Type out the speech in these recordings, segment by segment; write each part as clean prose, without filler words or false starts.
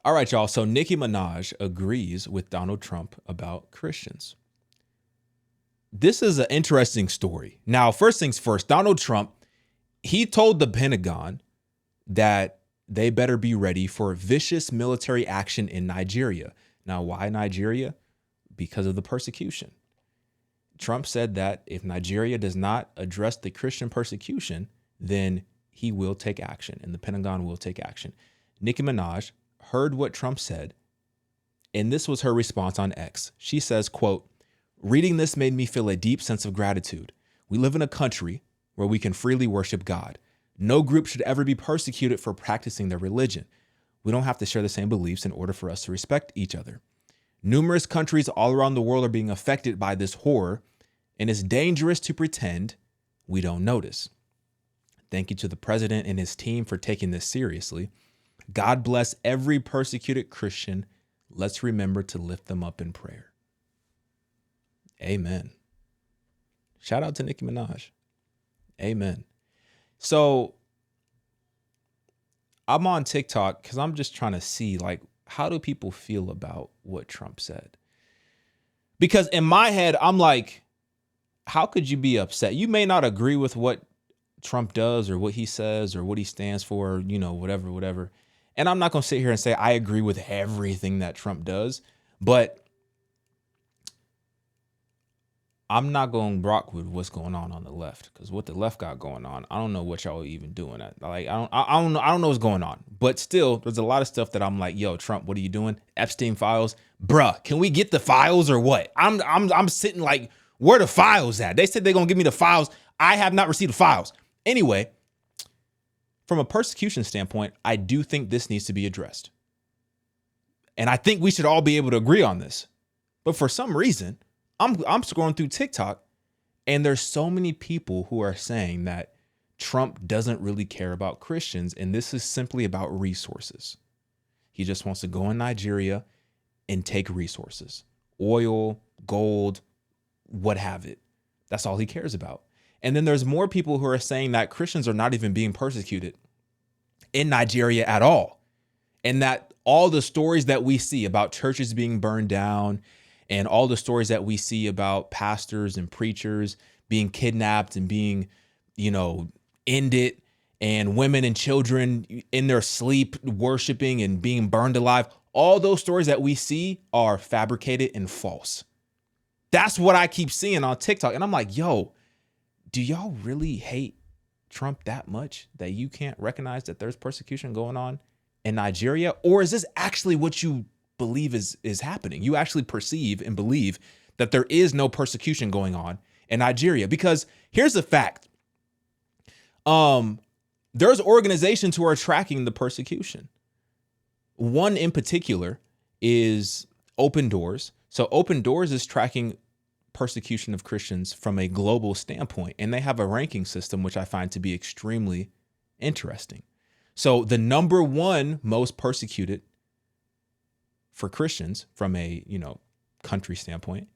All right, y'all. So Nicki Minaj agrees with Donald Trump about Christians. This is an interesting story. Now, first things first, Donald Trump, he told the Pentagon that they better be ready for vicious military action in Nigeria. Now, why Nigeria? Because of the persecution. Trump said that if Nigeria does not address the Christian persecution, then he will take action and the Pentagon will take action. Nicki Minaj heard what Trump said, and this was her response on X. She says, quote, "Reading this made me feel a deep sense of gratitude. We live in a country where we can freely worship God. No group should ever be persecuted for practicing their religion. We don't have to share the same beliefs in order for us to respect each other. Numerous countries all around the world are being affected by this horror, and it's dangerous to pretend we don't notice. Thank you to the president and his team for taking this seriously. God bless every persecuted Christian. Let's remember to lift them up in prayer." Amen. Shout out to Nicki Minaj. Amen. So I'm on TikTok because I'm just trying to see, like, how do people feel about what Trump said? Because in my head, I'm like, how could you be upset? You may not agree with what Trump does or what he says or what he stands for, you know, whatever. And I'm not going to sit here and say I agree with everything that Trump does, but I'm not going to rock with what's going on the left, because what the left got going on, I don't know what y'all are even doing. I don't know what's going on, but still there's a lot of stuff that I'm like, yo, Trump, what are you doing? Epstein files, bruh, can we get the files or what? I'm sitting like, where the files at? They said they're going to give me the files. I have not received the files. Anyway, from a persecution standpoint, I do think this needs to be addressed. And I think we should all be able to agree on this. But for some reason, I'm scrolling through TikTok and there's so many people who are saying that Trump doesn't really care about Christians. And this is simply about resources. He just wants to go in Nigeria and take resources, oil, gold, what have it. That's all he cares about. And then there's more people who are saying that Christians are not even being persecuted in Nigeria at all. And that all the stories that we see about churches being burned down and all the stories that we see about pastors and preachers being kidnapped and being, you know, ended, and women and children in their sleep worshiping and being burned alive, all those stories that we see are fabricated and false. That's what I keep seeing on TikTok. And I'm like, yo, do y'all really hate Trump that much that you can't recognize that there's persecution going on in Nigeria? Or is this actually what you believe is happening? You actually perceive and believe that there is no persecution going on in Nigeria? Because here's the fact. There's organizations who are tracking the persecution. One in particular is Open Doors. So Open Doors is tracking persecution of Christians from a global standpoint, and they have a ranking system, which I find to be extremely interesting. So the number one most persecuted for Christians from a, you know, country standpoint,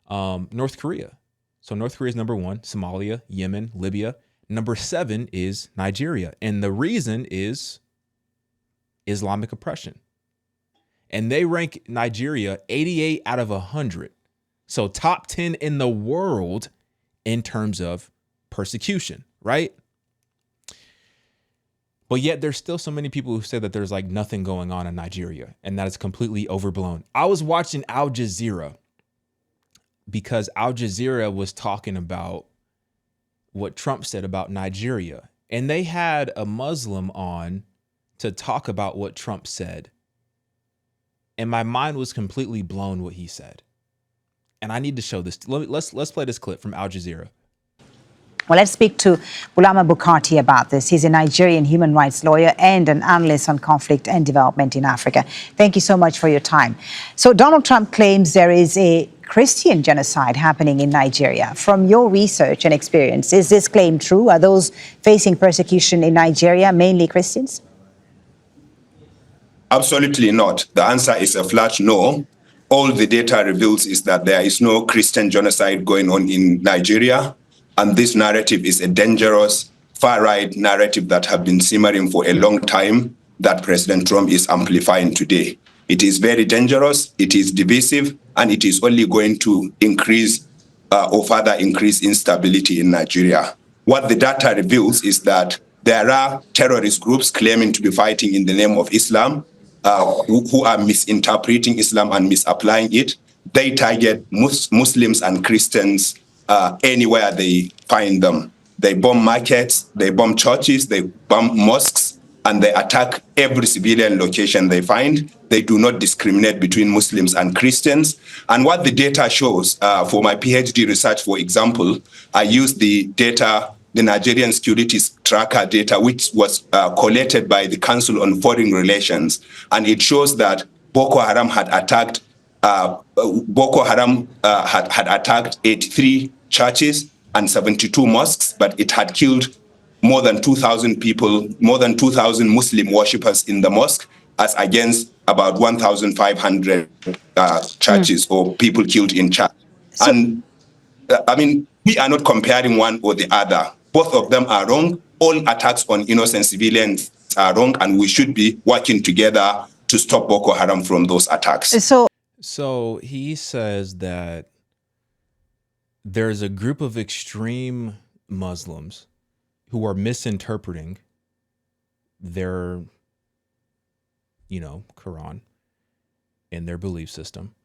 North Korea. So North Korea is number one, Somalia, Yemen, Libya. Number 7 is Nigeria. And the reason is Islamic oppression. And they rank Nigeria 88 out of 100. So top 10 in the world in terms of persecution, right? But yet there's still so many people who say that there's like nothing going on in Nigeria and that it's completely overblown. I was watching Al Jazeera because Al Jazeera was talking about what Trump said about Nigeria. And they had a Muslim on to talk about what Trump said. And my mind was completely blown what he said. And I need to show this. Let's play this clip from Al Jazeera. Well, let's speak to Bulama Bukati about this. He's a Nigerian human rights lawyer and an analyst on conflict and development in Africa. Thank you so much for your time. So Donald Trump claims there is a Christian genocide happening in Nigeria. From your research and experience, is this claim true? Are those facing persecution in Nigeria mainly Christians? Absolutely not. The answer is a flat no. All the data reveals is that there is no Christian genocide going on in Nigeria. And this narrative is a dangerous, far-right narrative that has been simmering for a long time that President Trump is amplifying today. It is very dangerous, it is divisive, and it is only going to increase or further increase instability in Nigeria. What the data reveals is that there are terrorist groups claiming to be fighting in the name of Islam, who are misinterpreting Islam and misapplying it. They target Muslims and Christians anywhere they find them. They bomb markets, they bomb churches, they bomb mosques, and they attack every civilian location they find. They do not discriminate between Muslims and Christians. And what the data shows, for my PhD research, for example, I used the data, the Nigerian Securities Tracker data, which was collated by the Council on Foreign Relations. And it shows that Boko Haram had attacked had attacked 83 churches and 72 mosques, but it had killed more than 2,000 people, more than 2,000 Muslim worshippers in the mosque, as against about 1,500 churches or people killed in church. So, And I mean, we are not comparing one or the other. Both of them are wrong. All attacks on innocent civilians are wrong, and we should be working together to stop Boko Haram from those attacks. So he says that there's a group of extreme Muslims who are misinterpreting their, Quran and their belief system.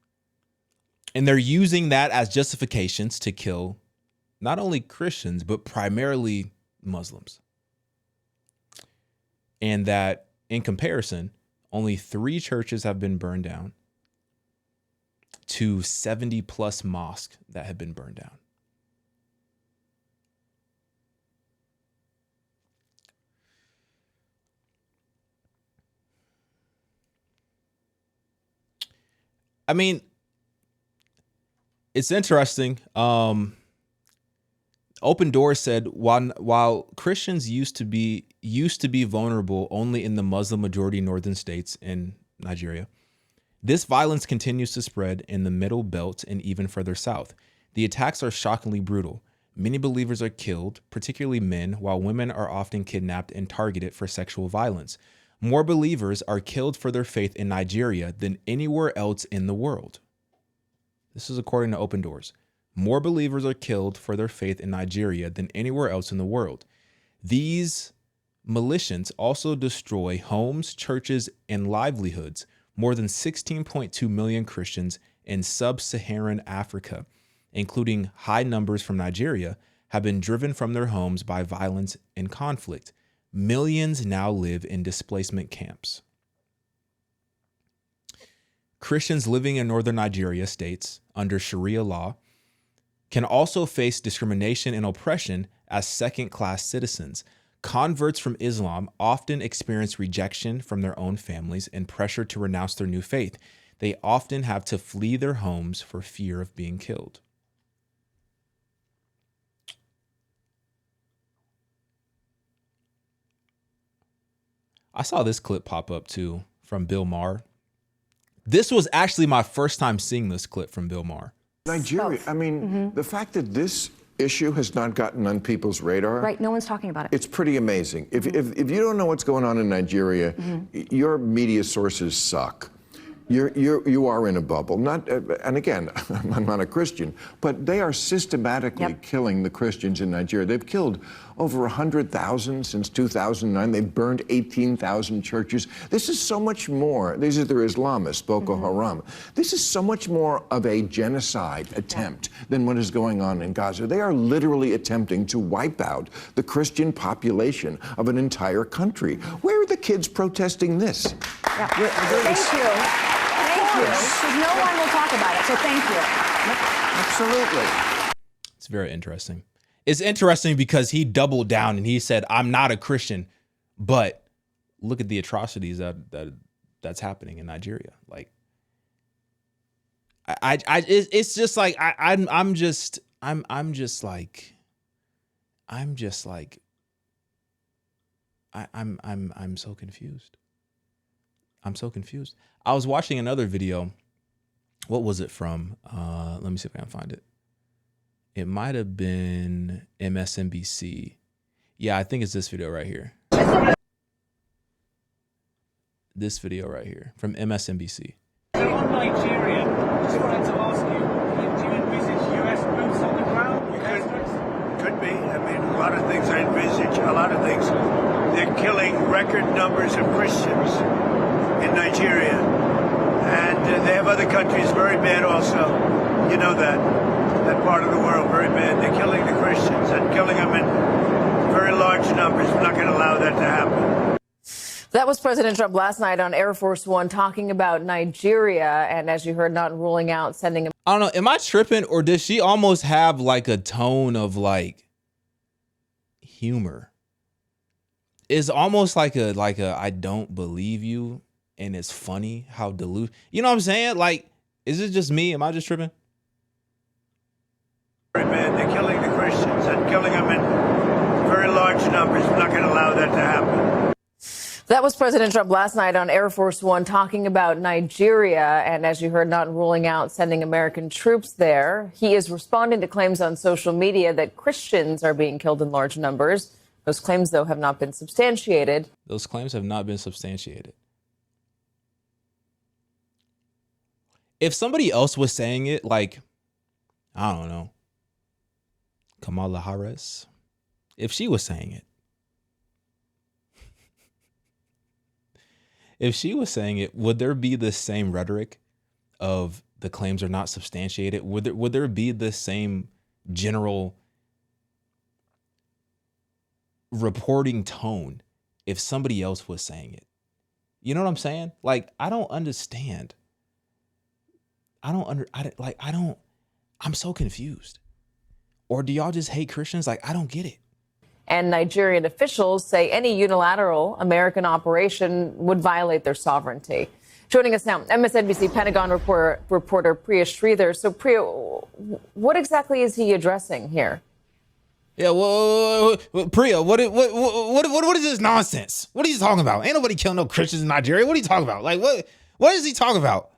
And they're using that as justifications to kill not only Christians, but primarily Muslims. And that in comparison, only 3 churches have been burned down to 70 plus mosques that have been burned down. I mean, it's interesting. Open Doors said while Christians used to be vulnerable only in the Muslim majority northern states in Nigeria, this violence continues to spread in the middle belt and even further south. The attacks are shockingly brutal. Many believers are killed, particularly men, while women are often kidnapped and targeted for sexual violence. More believers are killed for their faith in Nigeria than anywhere else in the world. This is according to Open Doors. More believers are killed for their faith in Nigeria than anywhere else in the world. These militias also destroy homes, churches, and livelihoods. More than 16.2 million Christians in sub-Saharan Africa, including high numbers from Nigeria, have been driven from their homes by violence and conflict. Millions now live in displacement camps. Christians living in northern Nigeria states under Sharia law can also face discrimination and oppression as second-class citizens. Converts from Islam often experience rejection from their own families and pressure to renounce their new faith. They often have to flee their homes for fear of being killed. I saw this clip pop up too from Bill Maher. This was actually my first time seeing this clip from Bill Maher. Nigeria, I mean, the fact that this issue has not gotten on people's radar. Right, no one's talking about it. It's pretty amazing. If you don't know what's going on in Nigeria, your media sources suck. You are in a bubble. And again, I'm not a Christian, but they are systematically killing the Christians in Nigeria. They've killed over 100,000 since 2009. They've burned 18,000 churches. This is so much more. These are their Islamists, Boko Haram. This is so much more of a genocide attempt than what is going on in Gaza. They are literally attempting to wipe out the Christian population of an entire country. Where are the kids protesting this? Thank you. Because no one will talk about it, so thank you. Absolutely. It's very interesting. It's interesting because he doubled down and he said, I'm not a Christian, but look at the atrocities that's happening in Nigeria. Like, it's just like, I'm so confused. I'm so confused. I was watching another video. What was it from? Let me see if I can find it. It might have been MSNBC. Yeah, I think it's this video right here. this video right here from MSNBC. So on Nigeria, just wanted to ask you, do you envisage US boots on the ground? Could be. I mean, a lot of things I envisage, a lot of things. They're killing record numbers of Christians in Nigeria. And they have other countries very bad also. You know that part of the world, very bad. They're killing the Christians and killing them in very large numbers. We're not going to allow that to happen. That was President Trump last night on Air Force One talking about Nigeria. And as you heard, not ruling out sending him. I don't know. Am I tripping, or does she almost have like a tone of like humor? It's almost like a I don't believe you, and it's funny how delusional. You know what I'm saying? Like, is it just me? Am I just tripping? Very bad. They're killing the Christians and killing them in very large numbers. We're not going to allow that to happen. That was President Trump last night on Air Force One talking about Nigeria. And as you heard, not ruling out sending American troops there. He is responding to claims on social media that Christians are being killed in large numbers. Those claims, though, have not been substantiated. Those claims have not been substantiated. If somebody else was saying it, like, I don't know, Kamala Harris, if she was saying it, if she was saying it, would there be the same rhetoric of the claims are not substantiated? Would there be the same general reporting tone if somebody else was saying it? You know what I'm saying? Like, I don't understand. I'm so confused. Or do y'all just hate Christians? Like, I don't get it. And Nigerian officials say any unilateral American operation would violate their sovereignty. Joining us now, MSNBC Pentagon reporter Priya Sridhar. So, Priya, what exactly is he addressing here? Yeah, well, Priya, what is this nonsense? What are you talking about? Ain't nobody killing no Christians in Nigeria. What are you talking about? Like, what is he talking about?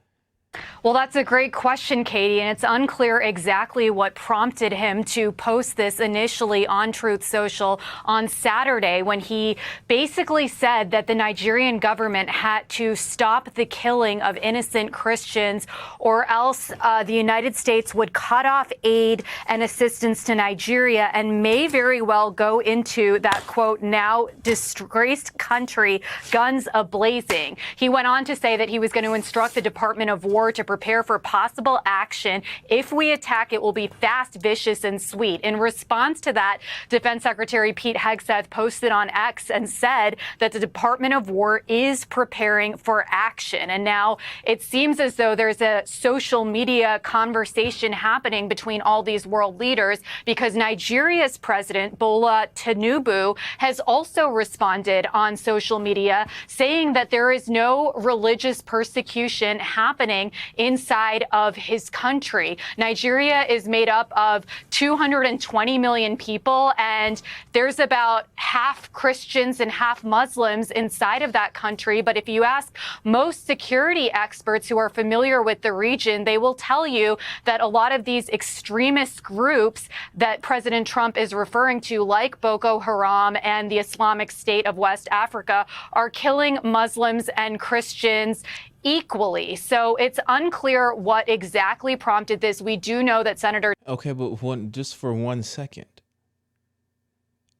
Well, that's a great question, Katie, and it's unclear exactly what prompted him to post this initially on Truth Social on Saturday, when he basically said that the Nigerian government had to stop the killing of innocent Christians, or else the United States would cut off aid and assistance to Nigeria and may very well go into that, quote, now disgraced country, guns a-blazing. He went on to say that he was going to instruct the Department of War to prepare for possible action. If we attack, it will be fast, vicious, and sweet. In response to that, Defense Secretary Pete Hegseth posted on X and said that the Department of War is preparing for action. And now it seems as though there's a social media conversation happening between all these world leaders, because Nigeria's president, Bola Tinubu, has also responded on social media saying that there is no religious persecution happening inside of his country. Nigeria is made up of 220 million people, and there's about half Christians and half Muslims inside of that country. But if you ask most security experts who are familiar with the region, they will tell you that a lot of these extremist groups that President Trump is referring to, like Boko Haram and the Islamic State of West Africa, are killing Muslims and Christians equally. So it's unclear what exactly prompted this. We do know that Senator... Okay, but just for 1 second.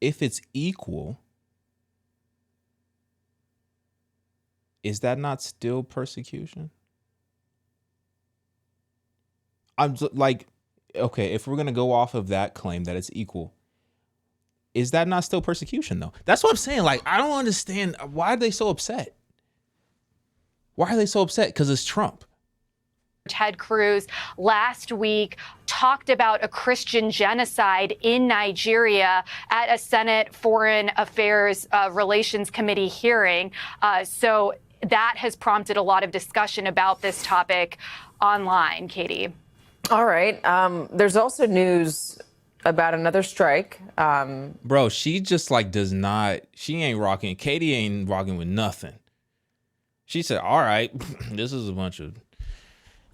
If it's equal, is that not still persecution? I'm like, okay, if we're going to go off of that claim that it's equal, is that not still persecution, though? That's what I'm saying. Like, I don't understand. Why are they so upset? Why are they so upset? Because it's Trump. Ted Cruz last week talked about a Christian genocide in Nigeria at a Senate Foreign Affairs Relations Committee hearing. So that has prompted a lot of discussion about this topic online, Katie. All right. There's also news about another strike. Bro, she just like does not, she ain't rocking. Katie ain't rocking with nothing. She said, all right, this is a bunch of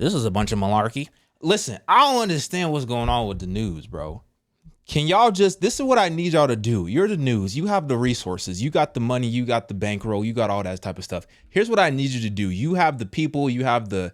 malarkey. Listen, I don't understand what's going on with the news, bro. Can y'all just, this is what I need y'all to do. You're the news. You have the resources. You got the money. You got the bankroll. You got all that type of stuff. Here's what I need you to do. You have the people. You have the,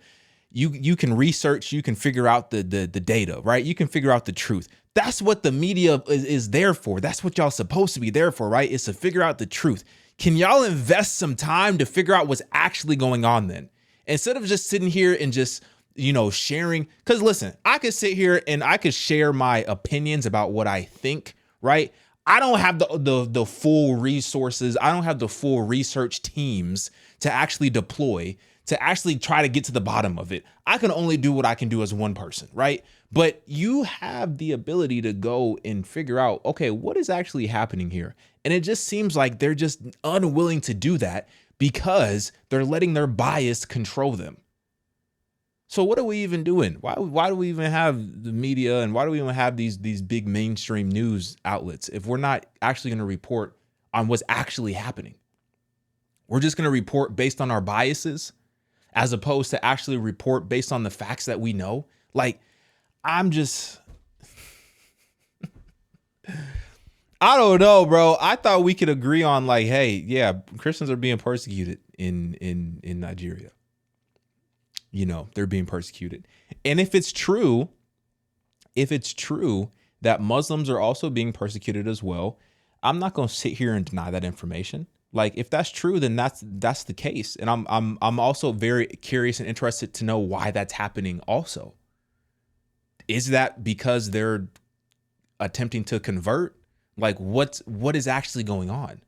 you can research. You can figure out the data, right? You can figure out the truth. That's what the media is there for. That's what y'all supposed to be there for, right? Is to figure out the truth. Can y'all invest some time to figure out what's actually going on then? Instead of just sitting here and just, you know, sharing. Because listen, I could sit here and I could share my opinions about what I think, right? I don't have the full resources. I don't have the full research teams to actually deploy, to actually try to get to the bottom of it. I can only do what I can do as one person, right? But you have the ability to go and figure out, okay, what is actually happening here? And it just seems like they're just unwilling to do that because they're letting their bias control them. So what are we even doing? Why do we even have the media, and why do we even have these big mainstream news outlets if we're not actually going to report on what's actually happening? We're just going to report based on our biases as opposed to actually report based on the facts that we know. Like, I'm just, I don't know, bro. I thought we could agree on like, hey, yeah, Christians are being persecuted in Nigeria. You know, they're being persecuted. And if it's true that Muslims are also being persecuted as well, I'm not going to sit here and deny that information. Like, if that's true, then that's the case. And I'm also very curious and interested to know why that's happening also. Is that because they're attempting to convert? Like, what is actually going on?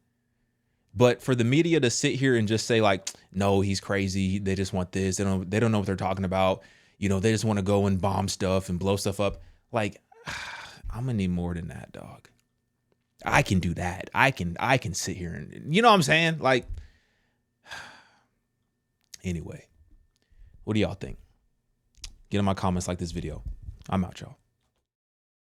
But for the media to sit here and just say like, no, he's crazy. They just want this. They don't know what they're talking about. You know, they just want to go and bomb stuff and blow stuff up. Like, I'm gonna need more than that, dog. I can do that. I can sit here and, you know what I'm saying? Like, anyway, what do y'all think? Get in my comments, like this video. I'm out, y'all.